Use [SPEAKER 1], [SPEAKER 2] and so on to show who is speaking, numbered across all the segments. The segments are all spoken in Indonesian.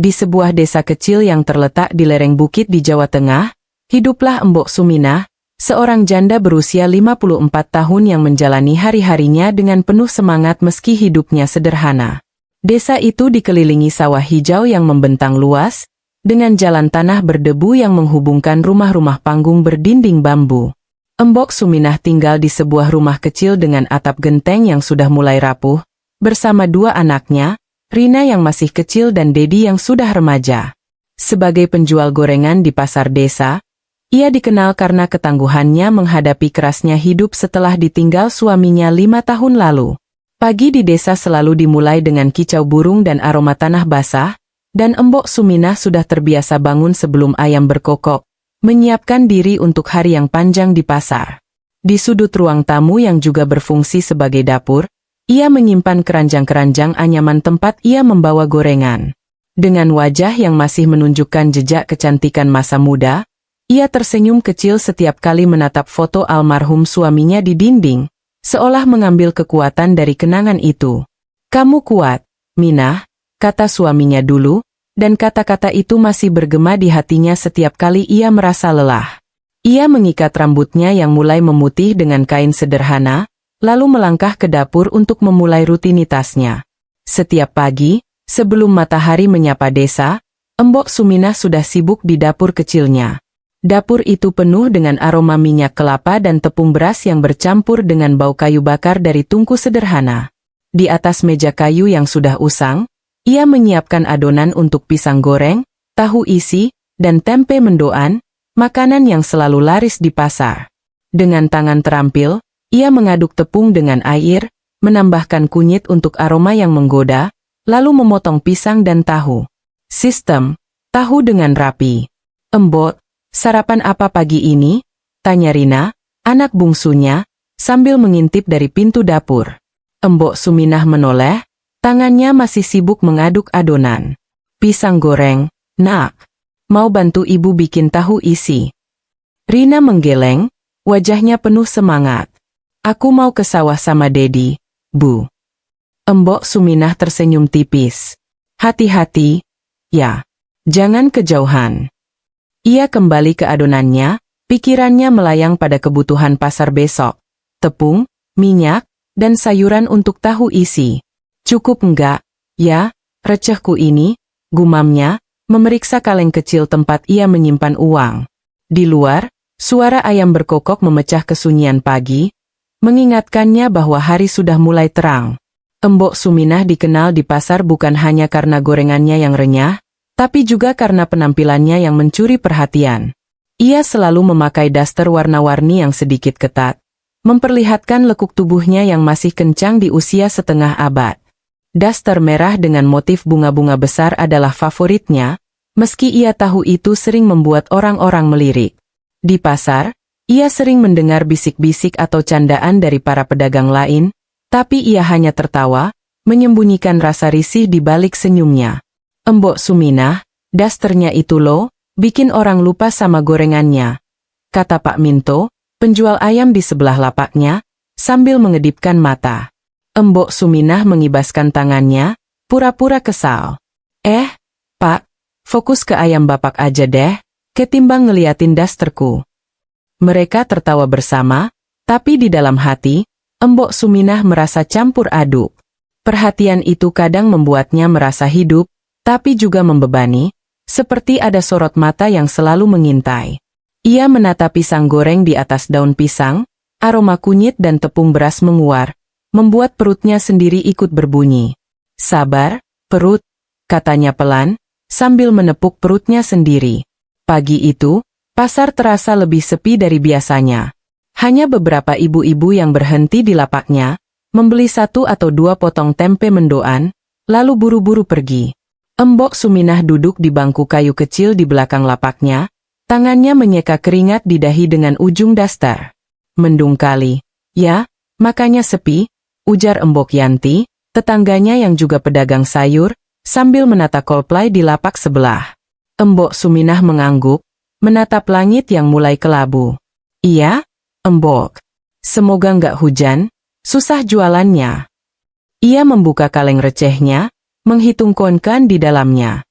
[SPEAKER 1] Di sebuah desa kecil yang terletak di lereng bukit di Jawa Tengah, hiduplah Embok Suminah, seorang janda berusia 54 tahun yang menjalani hari-harinya dengan penuh semangat meski hidupnya sederhana. Desa itu dikelilingi sawah hijau yang membentang luas, dengan jalan tanah berdebu yang menghubungkan rumah-rumah panggung berdinding bambu. Embok Suminah tinggal di sebuah rumah kecil dengan atap genteng yang sudah mulai rapuh, bersama dua anaknya, Rina yang masih kecil dan Dedi yang sudah remaja. Sebagai penjual gorengan di pasar desa, ia dikenal karena ketangguhannya menghadapi kerasnya hidup setelah ditinggal suaminya 5 tahun lalu. Pagi di desa selalu dimulai dengan kicau burung dan aroma tanah basah, dan Embok Suminah sudah terbiasa bangun sebelum ayam berkokok, menyiapkan diri untuk hari yang panjang di pasar. Di sudut ruang tamu yang juga berfungsi sebagai dapur, ia menyimpan keranjang-keranjang anyaman tempat ia membawa gorengan. Dengan wajah yang masih menunjukkan jejak kecantikan masa muda, ia tersenyum kecil setiap kali menatap foto almarhum suaminya di dinding, seolah mengambil kekuatan dari kenangan itu. "Kamu kuat, Minah," kata suaminya dulu, dan kata-kata itu masih bergema di hatinya setiap kali ia merasa lelah. Ia mengikat rambutnya yang mulai memutih dengan kain sederhana, lalu melangkah ke dapur untuk memulai rutinitasnya. Setiap pagi, sebelum matahari menyapa desa, Embok Suminah sudah sibuk di dapur kecilnya. Dapur itu penuh dengan aroma minyak kelapa dan tepung beras yang bercampur dengan bau kayu bakar dari tungku sederhana. Di atas meja kayu yang sudah usang, ia menyiapkan adonan untuk pisang goreng, tahu isi, dan tempe mendoan, makanan yang selalu laris di pasar. Dengan tangan terampil, ia mengaduk tepung dengan air, menambahkan kunyit untuk aroma yang menggoda, lalu memotong pisang dan tahu. Sistem, tahu dengan rapi. "Embok, sarapan apa pagi ini?" tanya Rina, anak bungsunya, sambil mengintip dari pintu dapur. Embok Suminah menoleh, tangannya masih sibuk mengaduk adonan. "Pisang goreng, Nak. Mau bantu ibu bikin tahu isi?" Rina menggeleng, wajahnya penuh semangat. "Aku mau ke sawah sama Dedi, Bu." Embok Suminah tersenyum tipis. "Hati-hati, ya. Jangan kejauhan." Ia kembali ke adonannya, pikirannya melayang pada kebutuhan pasar besok. Tepung, minyak, dan sayuran untuk tahu isi. "Cukup enggak, ya, recehku ini," gumamnya, memeriksa kaleng kecil tempat ia menyimpan uang. Di luar, suara ayam berkokok memecah kesunyian pagi, mengingatkannya bahwa hari sudah mulai terang. Embok Suminah dikenal di pasar bukan hanya karena gorengannya yang renyah, tapi juga karena penampilannya yang mencuri perhatian. Ia selalu memakai daster warna-warni yang sedikit ketat, memperlihatkan lekuk tubuhnya yang masih kencang di usia setengah abad. Daster merah dengan motif bunga-bunga besar adalah favoritnya, meski ia tahu itu sering membuat orang-orang melirik. Di pasar, ia sering mendengar bisik-bisik atau candaan dari para pedagang lain, tapi ia hanya tertawa, menyembunyikan rasa risih di balik senyumnya. "Embok Suminah, dasternya itu loh, bikin orang lupa sama gorengannya," kata Pak Minto, penjual ayam di sebelah lapaknya, sambil mengedipkan mata. Embok Suminah mengibaskan tangannya, pura-pura kesal. Pak, fokus ke ayam bapak aja deh, ketimbang ngeliatin dasterku." Mereka tertawa bersama, tapi di dalam hati, Embok Suminah merasa campur aduk. Perhatian itu kadang membuatnya merasa hidup, tapi juga membebani, seperti ada sorot mata yang selalu mengintai. Ia menata pisang goreng di atas daun pisang, aroma kunyit dan tepung beras menguar, membuat perutnya sendiri ikut berbunyi. "Sabar, perut," katanya pelan, sambil menepuk perutnya sendiri. Pagi itu, pasar terasa lebih sepi dari biasanya. Hanya beberapa ibu-ibu yang berhenti di lapaknya, membeli 1 atau 2 potong tempe mendoan, lalu buru-buru pergi. Embok Suminah duduk di bangku kayu kecil di belakang lapaknya, tangannya menyeka keringat di dahi dengan ujung daster. "Mendung kali, ya, makanya sepi," ujar Embok Yanti, tetangganya yang juga pedagang sayur, sambil menata kolplai di lapak sebelah. Embok Suminah mengangguk, menatap langit yang mulai kelabu. "Iya, Embok. Semoga nggak hujan, susah jualannya." Ia membuka kaleng recehnya, menghitung koin di dalamnya.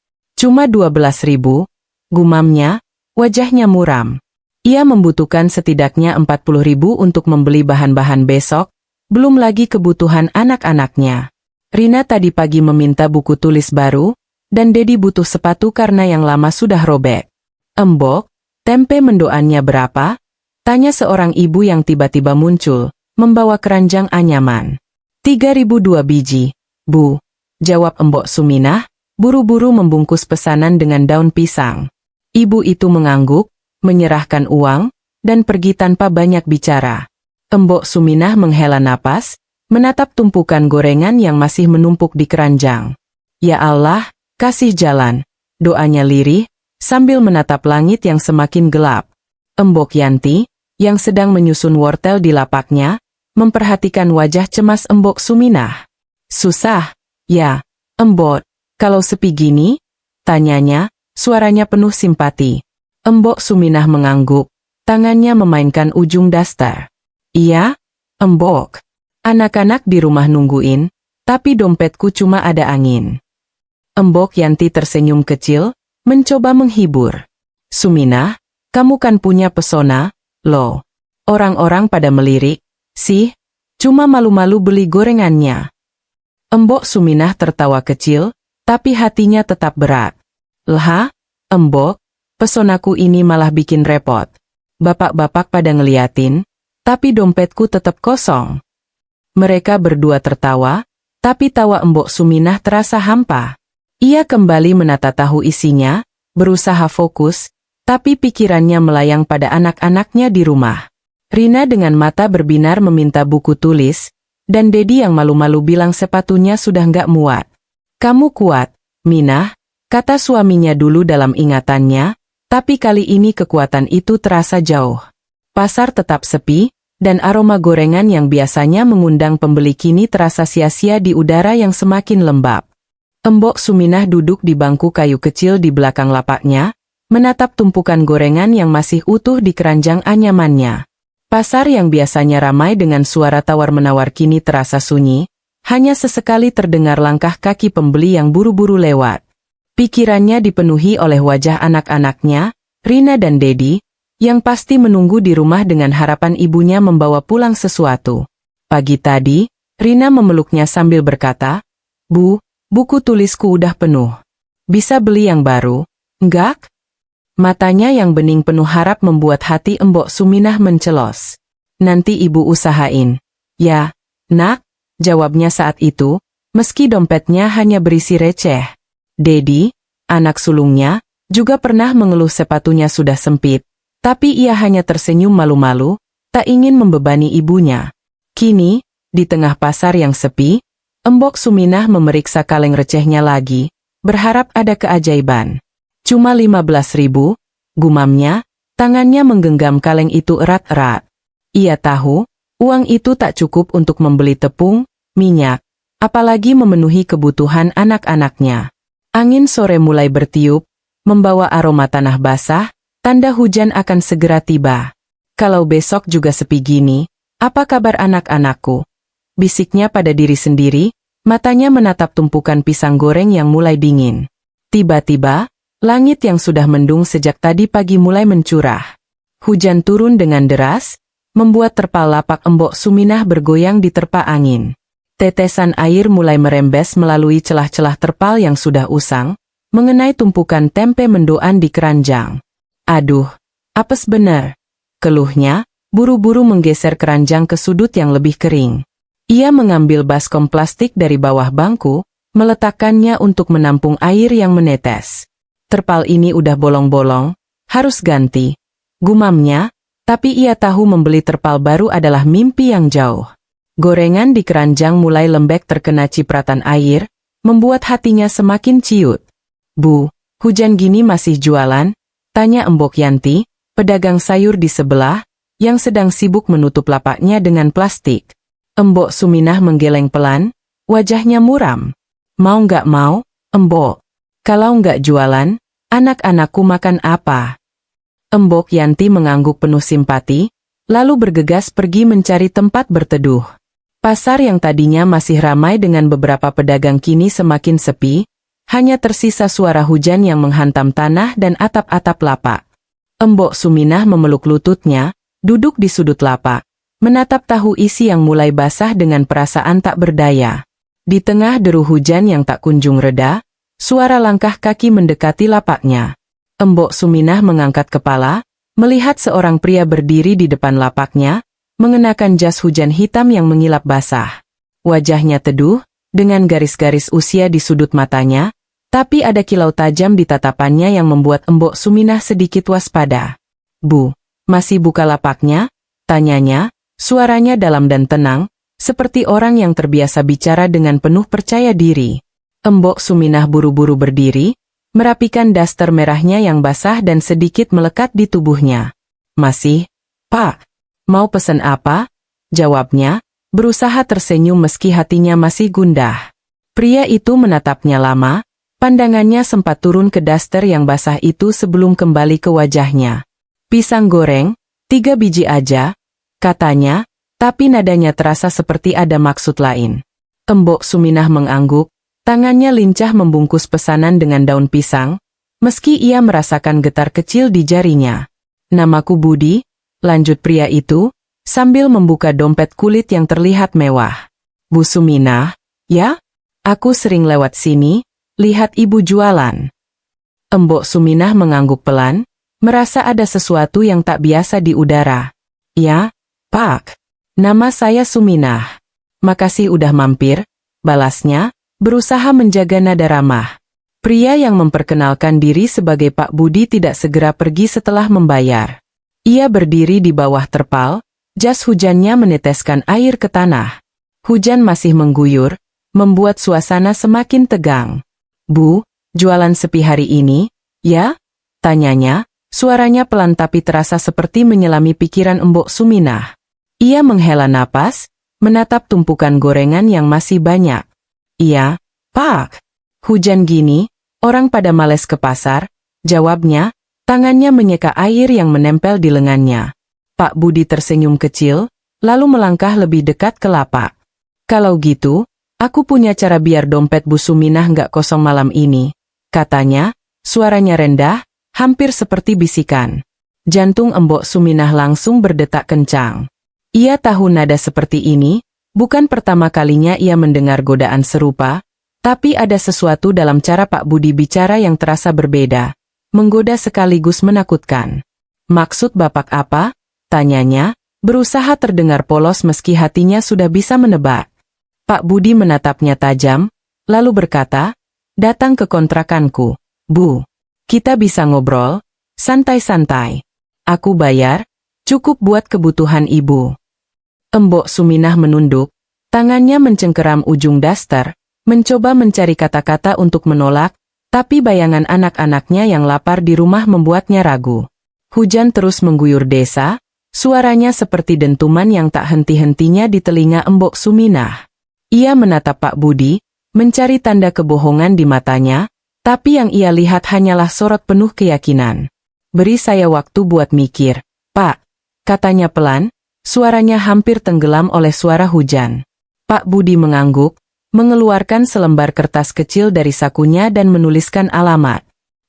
[SPEAKER 1] Cuma 12.000, gumamnya, wajahnya muram. Ia membutuhkan setidaknya 40.000 untuk membeli bahan-bahan besok, belum lagi kebutuhan anak-anaknya. Rina tadi pagi meminta buku tulis baru, dan Dedi butuh sepatu karena yang lama sudah robek. Embok, tempe mendoannya berapa? Tanya seorang ibu yang tiba-tiba muncul, membawa keranjang anyaman. 3.002 biji, Bu. Jawab Embok Suminah, buru-buru membungkus pesanan dengan daun pisang. Ibu itu mengangguk, menyerahkan uang, dan pergi tanpa banyak bicara. Embok Suminah menghela napas, menatap tumpukan gorengan yang masih menumpuk di keranjang. Ya Allah, kasih jalan, doanya lirih, sambil menatap langit yang semakin gelap. Embok Yanti, yang sedang menyusun wortel di lapaknya, memperhatikan wajah cemas Embok Suminah. Susah, ya, Embok, kalau sepi gini? Tanyanya, suaranya penuh simpati. Embok Suminah mengangguk, tangannya memainkan ujung daster. Iya, Embok. Anak-anak di rumah nungguin, tapi dompetku cuma ada angin. Embok Yanti tersenyum kecil, mencoba menghibur. Suminah, kamu kan punya pesona, loh. Orang-orang pada melirik, sih, cuma malu-malu beli gorengannya. Embok Suminah tertawa kecil, tapi hatinya tetap berat. Lah, Embok, pesonaku ini malah bikin repot. Bapak-bapak pada ngeliatin, tapi dompetku tetap kosong. Mereka berdua tertawa, tapi tawa Embok Suminah terasa hampa. Ia kembali menata tahu isinya, berusaha fokus, tapi pikirannya melayang pada anak-anaknya di rumah. Rina dengan mata berbinar meminta buku tulis, dan Dedi yang malu-malu bilang sepatunya sudah nggak muat. Kamu kuat, Minah, kata suaminya dulu dalam ingatannya, tapi kali ini kekuatan itu terasa jauh. Pasar tetap sepi, dan aroma gorengan yang biasanya mengundang pembeli kini terasa sia-sia di udara yang semakin lembab. Embok Suminah duduk di bangku kayu kecil di belakang lapaknya, menatap tumpukan gorengan yang masih utuh di keranjang anyamannya. Pasar yang biasanya ramai dengan suara tawar-menawar kini terasa sunyi, hanya sesekali terdengar langkah kaki pembeli yang buru-buru lewat. Pikirannya dipenuhi oleh wajah anak-anaknya, Rina dan Dedi, yang pasti menunggu di rumah dengan harapan ibunya membawa pulang sesuatu. Pagi tadi, Rina memeluknya sambil berkata, Bu, buku tulisku udah penuh. Bisa beli yang baru, enggak? Matanya yang bening penuh harap membuat hati Embok Suminah mencelos. Nanti ibu usahain. Ya, nak, jawabnya saat itu, meski dompetnya hanya berisi receh. Dedi, anak sulungnya, juga pernah mengeluh sepatunya sudah sempit, tapi ia hanya tersenyum malu-malu, tak ingin membebani ibunya. Kini, di tengah pasar yang sepi, Embok Suminah memeriksa kaleng recehnya lagi, berharap ada keajaiban. Cuma 15.000, gumamnya, tangannya menggenggam kaleng itu erat-erat. Ia tahu, uang itu tak cukup untuk membeli tepung, minyak, apalagi memenuhi kebutuhan anak-anaknya. Angin sore mulai bertiup, membawa aroma tanah basah, tanda hujan akan segera tiba. Kalau besok juga sepi gini, apa kabar anak-anakku? Bisiknya pada diri sendiri, matanya menatap tumpukan pisang goreng yang mulai dingin. Tiba-tiba, langit yang sudah mendung sejak tadi pagi mulai mencurah. Hujan turun dengan deras, membuat terpal lapak Embok Suminah bergoyang diterpa angin. Tetesan air mulai merembes melalui celah-celah terpal yang sudah usang, mengenai tumpukan tempe mendoan di keranjang. Aduh, apes bener, keluhnya, buru-buru menggeser keranjang ke sudut yang lebih kering. Ia mengambil baskom plastik dari bawah bangku, meletakkannya untuk menampung air yang menetes. Terpal ini udah bolong-bolong, harus ganti. Gumamnya, tapi ia tahu membeli terpal baru adalah mimpi yang jauh. Gorengan di keranjang mulai lembek terkena cipratan air, membuat hatinya semakin ciut. Bu, hujan gini masih jualan? Tanya Embok Yanti, pedagang sayur di sebelah, yang sedang sibuk menutup lapaknya dengan plastik. Embok Suminah menggeleng pelan, wajahnya muram. Mau nggak mau, Embok? Kalau nggak jualan, anak-anakku makan apa? Embok Yanti mengangguk penuh simpati, lalu bergegas pergi mencari tempat berteduh. Pasar yang tadinya masih ramai dengan beberapa pedagang kini semakin sepi, Hanya tersisa suara hujan yang menghantam tanah dan atap-atap lapak. Embok Suminah memeluk lututnya, duduk di sudut lapak, menatap tahu isi yang mulai basah dengan perasaan tak berdaya. Di tengah deru hujan yang tak kunjung reda, suara langkah kaki mendekati lapaknya. Embok Suminah mengangkat kepala, melihat seorang pria berdiri di depan lapaknya, mengenakan jas hujan hitam yang mengilap basah. Wajahnya teduh, dengan garis-garis usia di sudut matanya, tapi ada kilau tajam di tatapannya yang membuat Embok Suminah sedikit waspada. "Bu, masih buka lapaknya?" tanyanya, suaranya dalam dan tenang, seperti orang yang terbiasa bicara dengan penuh percaya diri. Embok Suminah buru-buru berdiri, merapikan daster merahnya yang basah dan sedikit melekat di tubuhnya. "Masih, Pak. Mau pesan apa?" jawabnya, berusaha tersenyum meski hatinya masih gundah. Pria itu menatapnya lama, pandangannya sempat turun ke daster yang basah itu sebelum kembali ke wajahnya. "Pisang goreng, 3 biji aja," katanya, tapi nadanya terasa seperti ada maksud lain. Embok Suminah mengangguk, tangannya lincah membungkus pesanan dengan daun pisang, meski ia merasakan getar kecil di jarinya. "Namaku Budi," lanjut pria itu, sambil membuka dompet kulit yang terlihat mewah. "Bu Suminah, ya? Aku sering lewat sini, lihat ibu jualan." Embok Suminah mengangguk pelan, merasa ada sesuatu yang tak biasa di udara. "Ya, Pak. Nama saya Suminah. Makasih udah mampir," balasnya, berusaha menjaga nada ramah. Pria yang memperkenalkan diri sebagai Pak Budi tidak segera pergi setelah membayar. Ia berdiri di bawah terpal, jas hujannya meneteskan air ke tanah. Hujan masih mengguyur, membuat suasana semakin tegang. "Bu, jualan sepi hari ini, ya?" tanyanya, suaranya pelan tapi terasa seperti menyelami pikiran Embok Suminah. Ia menghela napas, menatap tumpukan gorengan yang masih banyak. "Iya, Pak. Hujan gini, orang pada males ke pasar," jawabnya, tangannya menyeka air yang menempel di lengannya. Pak Budi tersenyum kecil, lalu melangkah lebih dekat ke lapak. "Kalau gitu, aku punya cara biar dompet Bu Suminah nggak kosong malam ini," katanya, suaranya rendah, hampir seperti bisikan. Jantung Embok Suminah langsung berdetak kencang. Ia tahu nada seperti ini, bukan pertama kalinya ia mendengar godaan serupa, tapi ada sesuatu dalam cara Pak Budi bicara yang terasa berbeda, menggoda sekaligus menakutkan. "Maksud Bapak apa?" tanyanya, berusaha terdengar polos meski hatinya sudah bisa menebak. Pak Budi menatapnya tajam, lalu berkata, "Datang ke kontrakanku, Bu. Kita bisa ngobrol, santai-santai. Aku bayar, cukup buat kebutuhan Ibu." Embok Suminah menunduk, tangannya mencengkeram ujung daster, mencoba mencari kata-kata untuk menolak, tapi bayangan anak-anaknya yang lapar di rumah membuatnya ragu. Hujan terus mengguyur desa, suaranya seperti dentuman yang tak henti-hentinya di telinga Embok Suminah. Ia menatap Pak Budi, mencari tanda kebohongan di matanya, tapi yang ia lihat hanyalah sorot penuh keyakinan. "Beri saya waktu buat mikir, Pak," katanya pelan, suaranya hampir tenggelam oleh suara hujan. Pak Budi mengangguk, mengeluarkan selembar kertas kecil dari sakunya dan menuliskan alamat.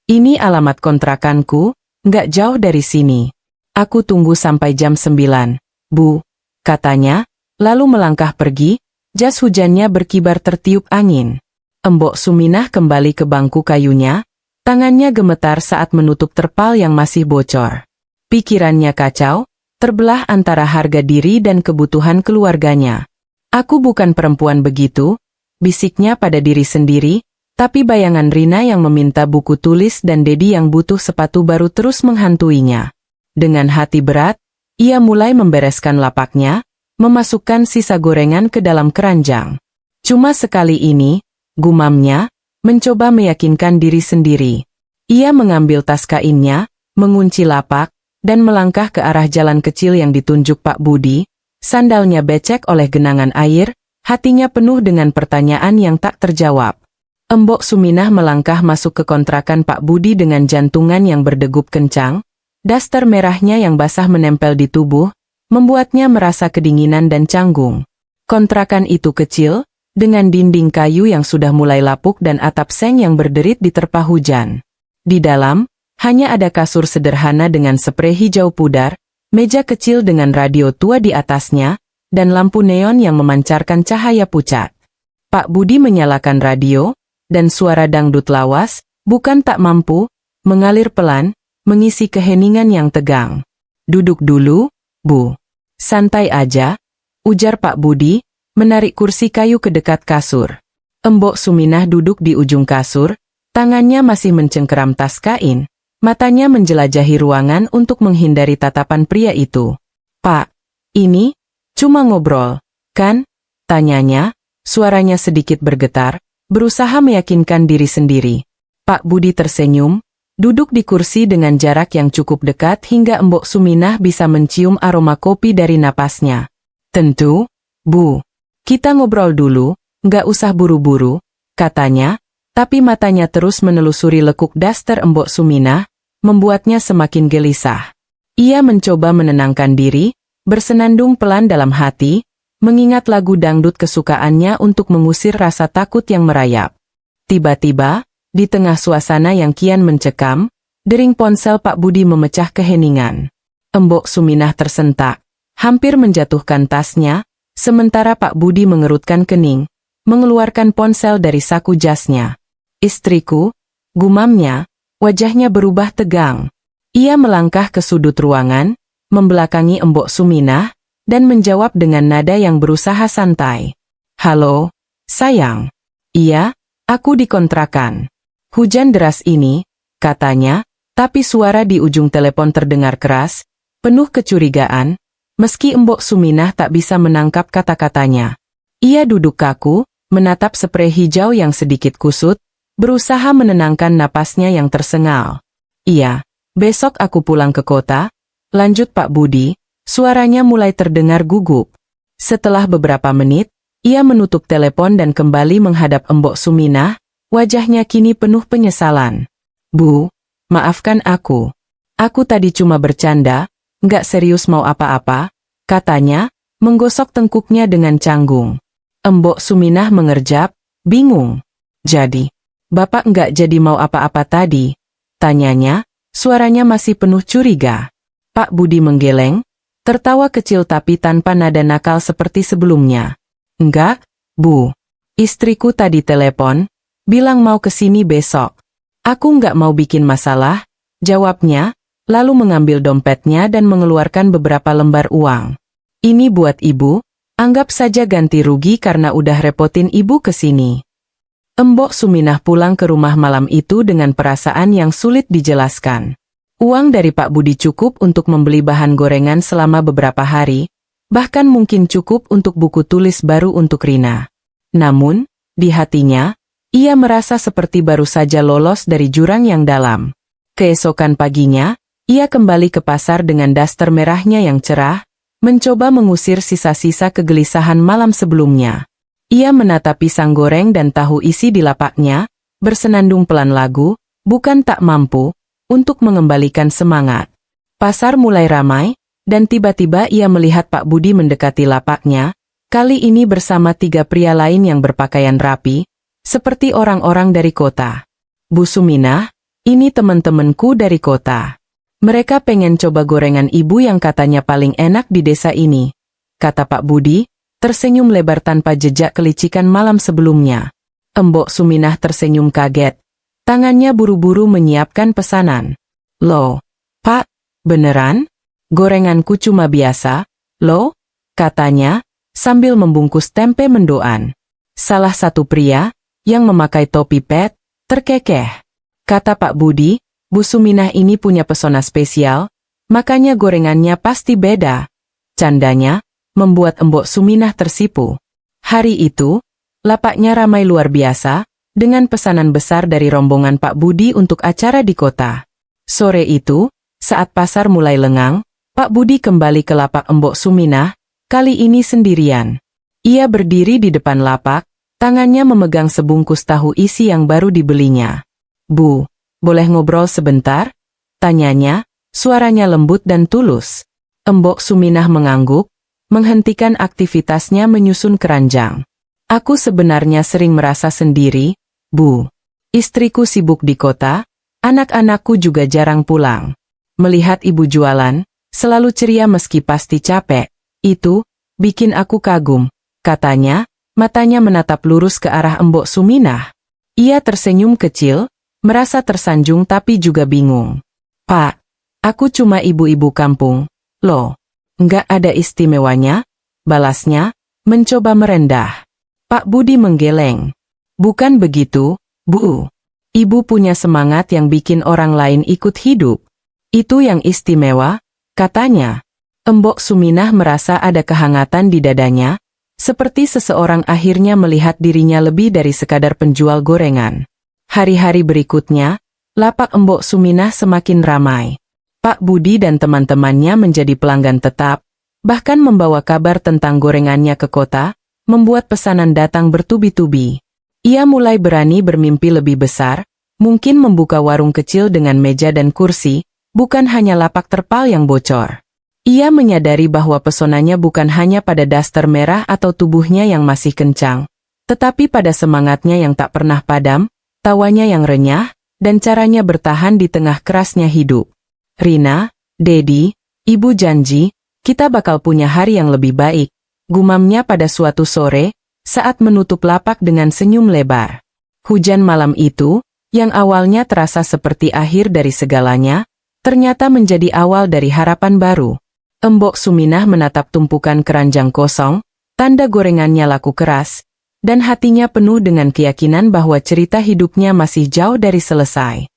[SPEAKER 1] "Ini alamat kontrakanku, nggak jauh dari sini. Aku tunggu sampai jam 9, Bu," katanya, lalu melangkah pergi, jas hujannya berkibar tertiup angin. Embok Suminah kembali ke bangku kayunya, tangannya gemetar saat menutup terpal yang masih bocor. Pikirannya kacau, terbelah antara harga diri dan kebutuhan keluarganya. "Aku bukan perempuan begitu," bisiknya pada diri sendiri, tapi bayangan Rina yang meminta buku tulis dan Dedi yang butuh sepatu baru terus menghantuinya. Dengan hati berat, ia mulai membereskan lapaknya, memasukkan sisa gorengan ke dalam keranjang. "Cuma sekali ini," gumamnya, mencoba meyakinkan diri sendiri. Ia mengambil tas kainnya, mengunci lapak, dan melangkah ke arah jalan kecil yang ditunjuk Pak Budi. Sandalnya becek oleh genangan air, hatinya penuh dengan pertanyaan yang tak terjawab. Embok Suminah melangkah masuk ke kontrakan Pak Budi dengan jantungan yang berdegup kencang. Daster merahnya yang basah menempel di tubuh, membuatnya merasa kedinginan dan canggung. Kontrakan itu kecil, dengan dinding kayu yang sudah mulai lapuk dan atap seng yang berderit diterpa hujan. Di dalam, hanya ada kasur sederhana dengan sprei hijau pudar, meja kecil dengan radio tua di atasnya, dan lampu neon yang memancarkan cahaya pucat. Pak Budi menyalakan radio, dan suara dangdut lawas, bukan tak mampu, mengalir pelan, mengisi keheningan yang tegang. "Duduk dulu, Bu. Santai aja," ujar Pak Budi, menarik kursi kayu ke dekat kasur. Embok Suminah duduk di ujung kasur, tangannya masih mencengkeram tas kain, matanya menjelajahi ruangan untuk menghindari tatapan pria itu. "Pak, ini cuma ngobrol, kan?" tanyanya, suaranya sedikit bergetar, berusaha meyakinkan diri sendiri. Pak Budi tersenyum, duduk di kursi dengan jarak yang cukup dekat hingga Embok Suminah bisa mencium aroma kopi dari napasnya. "Tentu, Bu. Kita ngobrol dulu, nggak usah buru-buru," katanya, tapi matanya terus menelusuri lekuk daster Embok Suminah, membuatnya semakin gelisah. Ia mencoba menenangkan diri, bersenandung pelan dalam hati, mengingat lagu dangdut kesukaannya untuk mengusir rasa takut yang merayap. Tiba-tiba, di tengah suasana yang kian mencekam, dering ponsel Pak Budi memecah keheningan. Embok Suminah tersentak, hampir menjatuhkan tasnya, sementara Pak Budi mengerutkan kening, mengeluarkan ponsel dari saku jasnya. "Istriku," gumamnya, wajahnya berubah tegang. Ia melangkah ke sudut ruangan, membelakangi Embok Suminah, dan menjawab dengan nada yang berusaha santai. "Halo, sayang." "Iya, aku di kontrakan." "Hujan deras ini," katanya, tapi suara di ujung telepon terdengar keras, penuh kecurigaan, meski Embok Suminah tak bisa menangkap kata-katanya. Ia duduk kaku, menatap sprei hijau yang sedikit kusut, berusaha menenangkan napasnya yang tersengal. "Iya, besok aku pulang ke kota," lanjut Pak Budi, suaranya mulai terdengar gugup. Setelah beberapa menit, ia menutup telepon dan kembali menghadap Embok Suminah, wajahnya kini penuh penyesalan. "Bu, maafkan aku. Aku tadi cuma bercanda, nggak serius mau apa-apa," katanya, menggosok tengkuknya dengan canggung. Embok Suminah mengerjap, bingung. "Jadi, Bapak nggak jadi mau apa-apa tadi?" tanyanya, suaranya masih penuh curiga. Pak Budi menggeleng, tertawa kecil tapi tanpa nada nakal seperti sebelumnya. "Enggak, Bu. Istriku tadi telepon, bilang mau kesini besok. Aku nggak mau bikin masalah," jawabnya, lalu mengambil dompetnya dan mengeluarkan beberapa lembar uang. "Ini buat Ibu, anggap saja ganti rugi karena udah repotin Ibu kesini." Embok Suminah pulang ke rumah malam itu dengan perasaan yang sulit dijelaskan. Uang dari Pak Budi cukup untuk membeli bahan gorengan selama beberapa hari, bahkan mungkin cukup untuk buku tulis baru untuk Rina. Namun, di hatinya, ia merasa seperti baru saja lolos dari jurang yang dalam. Keesokan paginya, ia kembali ke pasar dengan daster merahnya yang cerah, mencoba mengusir sisa-sisa kegelisahan malam sebelumnya. Ia menata pisang goreng dan tahu isi di lapaknya, bersenandung pelan lagu, "Bukan tak mampu," untuk mengembalikan semangat. Pasar mulai ramai, dan tiba-tiba ia melihat Pak Budi mendekati lapaknya, kali ini bersama 3 pria lain yang berpakaian rapi, seperti orang-orang dari kota. "Bu Suminah, ini teman-temanku dari kota. Mereka pengen coba gorengan Ibu yang katanya paling enak di desa ini," kata Pak Budi, tersenyum lebar tanpa jejak kelicikan malam sebelumnya. Embok Suminah tersenyum kaget. Tangannya buru-buru menyiapkan pesanan. "Loh, Pak, beneran? Gorenganku cuma biasa, loh," katanya, sambil membungkus tempe mendoan. Salah satu pria, yang memakai topi pet, terkekeh. Kata Pak Budi, "Bu Suminah ini punya pesona spesial, makanya gorengannya pasti beda." Candanya, membuat Embok Suminah tersipu. Hari itu, lapaknya ramai luar biasa, dengan pesanan besar dari rombongan Pak Budi untuk acara di kota. Sore itu, saat pasar mulai lengang, Pak Budi kembali ke lapak Embok Suminah, kali ini sendirian. Ia berdiri di depan lapak, tangannya memegang sebungkus tahu isi yang baru dibelinya. "Bu, boleh ngobrol sebentar?" tanyanya, suaranya lembut dan tulus. Embok Suminah mengangguk, menghentikan aktivitasnya menyusun keranjang. Aku sebenarnya sering merasa sendiri, Bu. Istriku sibuk di kota, anak-anakku juga jarang pulang. Melihat ibu jualan, selalu ceria meski pasti capek, itu bikin aku kagum, katanya, matanya menatap lurus ke arah Embok Suminah. Ia tersenyum kecil, merasa tersanjung tapi juga bingung. Pak, aku cuma ibu-ibu kampung, loh. Nggak ada istimewanya, balasnya, mencoba merendah. Pak Budi menggeleng. Bukan begitu, Bu. Ibu punya semangat yang bikin orang lain ikut hidup. Itu yang istimewa, katanya. Embok Suminah merasa ada kehangatan di dadanya, seperti seseorang akhirnya melihat dirinya lebih dari sekadar penjual gorengan. Hari-hari berikutnya, lapak Embok Suminah semakin ramai. Pak Budi dan teman-temannya menjadi pelanggan tetap, bahkan membawa kabar tentang gorengannya ke kota, membuat pesanan datang bertubi-tubi. Ia mulai berani bermimpi lebih besar, mungkin membuka warung kecil dengan meja dan kursi, bukan hanya lapak terpal yang bocor. Ia menyadari bahwa pesonanya bukan hanya pada daster merah atau tubuhnya yang masih kencang, tetapi pada semangatnya yang tak pernah padam, tawanya yang renyah, dan caranya bertahan di tengah kerasnya hidup. Rina, Dedi, Ibu janji, kita bakal punya hari yang lebih baik, gumamnya pada suatu sore, saat menutup lapak dengan senyum lebar. Hujan malam itu, yang awalnya terasa seperti akhir dari segalanya, ternyata menjadi awal dari harapan baru. Embok Suminah menatap tumpukan keranjang kosong, tanda gorengannya laku keras, dan hatinya penuh dengan keyakinan bahwa cerita hidupnya masih jauh dari selesai.